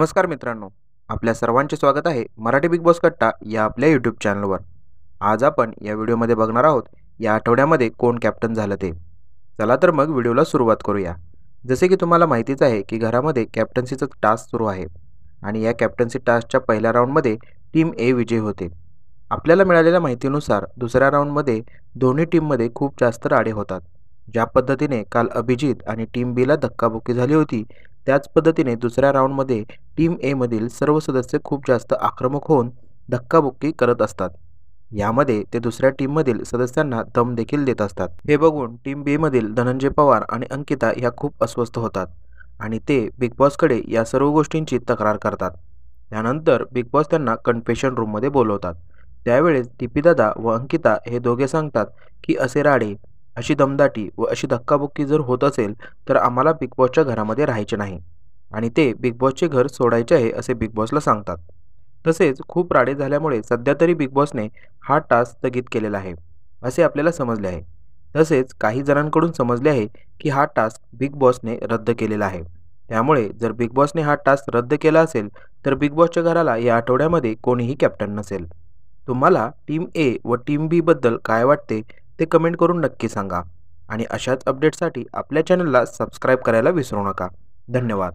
नमस्कार मित्रांनो, आपल्या सर्वांचे स्वागत आहे मराठी बिग बॉस कट्टा या आपल्या यूट्यूब चॅनलवर. आज आपण या व्हिडिओमध्ये बघणार आहोत या आठवड्यामध्ये कोण कॅप्टन झालं ते. चला तर मग व्हिडिओला सुरुवात करूया. जसे की तुम्हाला माहितीच आहे की घरामध्ये कॅप्टन्सीचा टास्क सुरू आहे आणि या कॅप्टन्सी टास्कच्या पहिल्या राऊंडमध्ये टीम ए विजयी होते. आपल्याला मिळालेल्या माहितीनुसार दुसऱ्या राऊंडमध्ये दोन्ही टीममध्ये खूप जास्त राडे होतात. ज्या पद्धतीने काल अभिजित आणि टीम बीला धक्काबुक्की झाली होती, त्याच पद्धतीने दुसऱ्या राऊंडमध्ये टीम ए मधील सर्व सदस्य खूप जास्त आक्रमक होऊन धक्काबुक्की करत असतात. यामध्ये ते दुसऱ्या टीममधील सदस्यांना दम देखील देत असतात. हे बघून टीम बी मधील धनंजय पवार आणि अंकिता ह्या खूप अस्वस्थ होतात आणि ते बिग बॉसकडे या सर्व गोष्टींची तक्रार करतात. त्यानंतर बिग बॉस त्यांना कन्फेशन रूममध्ये बोलवतात. त्यावेळेस दादा व अंकिता हे दोघे सांगतात की असे राडे, अशी दमदाटी व अशी धक्काबुक्की जर होत असेल तर आम्हाला बिग बॉसच्या घरामध्ये राहायचे नाही आणि ते बिग बॉसचे घर सोडायचे आहे असे बिग बॉसला सांगतात. तसेच खूप राडे झाल्यामुळे सध्या तरी बिग बॉसने हा टास्क स्थगित केलेला आहे असे आपल्याला समजले आहे. तसेच काही जणांकडून समजले आहे की हा टास्क बिग बॉसने रद्द केलेला आहे. त्यामुळे जर बिग बॉसने हा टास्क रद्द केला असेल तर बिग बॉसच्या घराला या आठवड्यामध्ये कोणीही कॅप्टन नसेल. तुम्हाला टीम ए व टीम बी बद्दल काय वाटते ते कमेंट करून नक्की सांगा आणि अशाच अपडेटसाठी आपल्या चॅनलला सबस्क्राईब करायला विसरू नका. धन्यवाद.